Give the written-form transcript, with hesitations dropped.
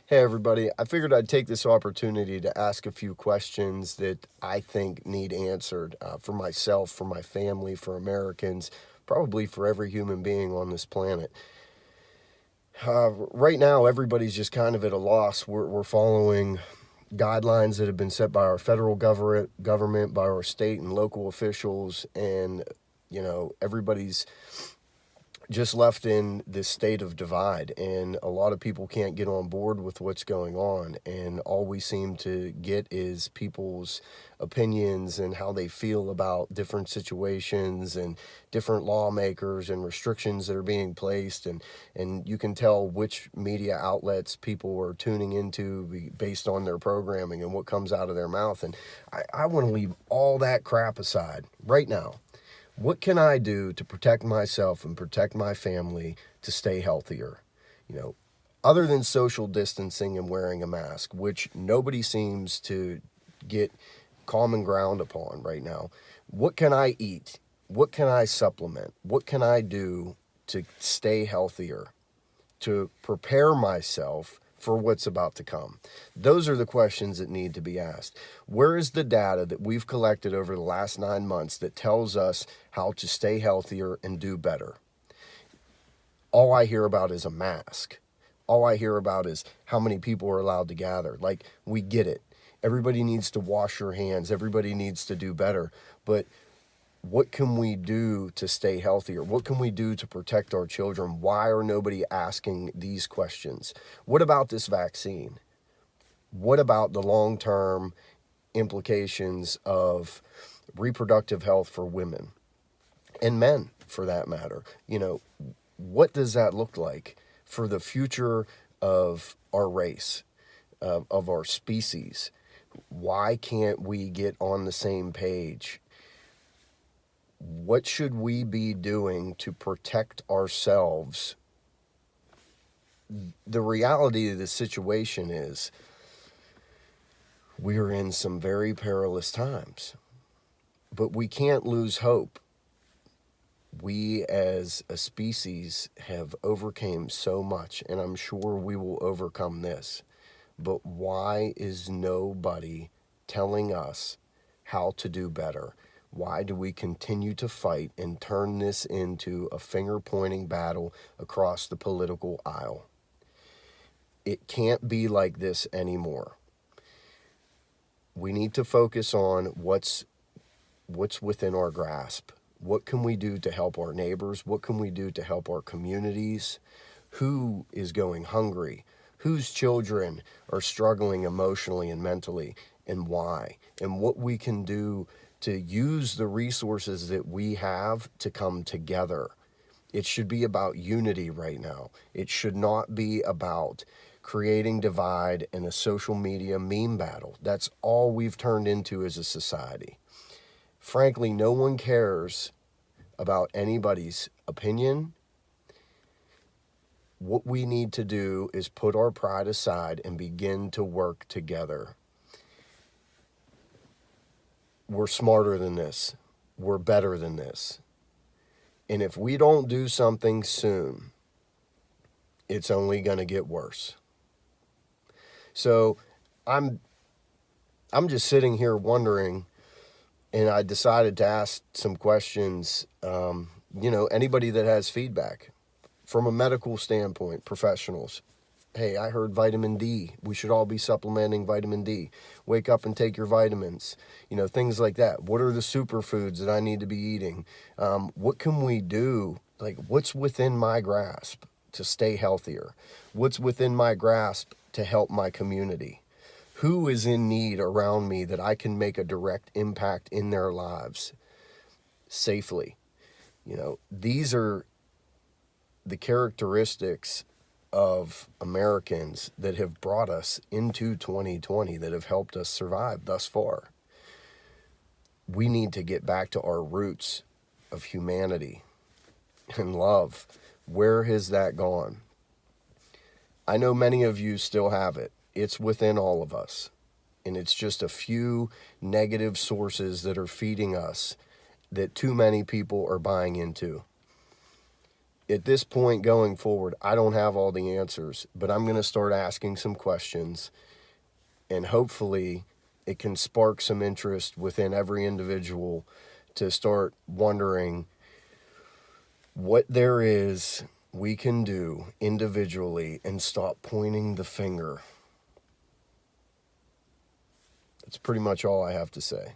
Hey, everybody. I figured I'd take this opportunity to ask a few questions that I think need answered for myself, for my family, for Americans, probably for every human being on this planet. Right now, everybody's just kind of at a loss. We're following guidelines that have been set by our federal government, by our state and local officials, and everybody's just left in this state of divide, and a lot of people can't get on board with what's going on, and all we seem to get is people's opinions and how they feel about different situations and different lawmakers and restrictions that are being placed, and you can tell which media outlets people are tuning into based on their programming and what comes out of their mouth. And I want to leave all that crap aside right now. What can I do to protect myself and protect my family to stay healthier? You know, other than social distancing and wearing a mask, which nobody seems to get common ground upon right now. What can I eat? What can I supplement? What can I do to stay healthier, to prepare myself for what's about to come? Those are the questions that need to be asked. Where is the data that we've collected over the last 9 months that tells us how to stay healthier and do better? All I hear about is a mask. All I hear about is how many people are allowed to gather. Like, we get it. Everybody needs to wash your hands. Everybody needs to do better. But what can we do to stay healthier? What can we do to protect our children? Why are nobody asking these questions? What about this vaccine? What about the long-term implications of reproductive health for women and men, for that matter? What does that look like for the future of our race, of our species? Why can't we get on the same page? What should we be doing to protect ourselves? The reality of the situation is we're in some very perilous times, but we can't lose hope. We as a species have overcame so much, and I'm sure we will overcome this. But why is nobody telling us how to do better? Why do we continue to fight and turn this into a finger-pointing battle across the political aisle? It can't be like this anymore. We need to focus on what's within our grasp. What can we do to help our neighbors? What can we do to help our communities? Who is going hungry? Whose children are struggling emotionally and mentally, and why? And what we can do to use the resources that we have to come together. It should be about unity right now. It should not be about creating divide and a social media meme battle. That's all we've turned into as a society. Frankly, no one cares about anybody's opinion. What we need to do is put our pride aside and begin to work together. We're smarter than this. We're better than this. And if we don't do something soon, it's only going to get worse. So I'm just sitting here wondering, and I decided to ask some questions. Anybody that has feedback from a medical standpoint, professionals. Hey, I heard vitamin D. We should all be supplementing vitamin D. Wake up and take your vitamins. Things like that. What are the superfoods that I need to be eating? What can we do? Like, what's within my grasp to stay healthier? What's within my grasp to help my community? Who is in need around me that I can make a direct impact in their lives safely? These are the characteristics of Americans that have brought us into 2020, that have helped us survive thus far. We need to get back to our roots of humanity and love. Where has that gone? I know many of you still have it. It's within all of us. And it's just a few negative sources that are feeding us that too many people are buying into. at this point going forward, I don't have all the answers, but I'm going to start asking some questions, and hopefully it can spark some interest within every individual to start wondering what there is we can do individually and stop pointing the finger. That's pretty much all I have to say.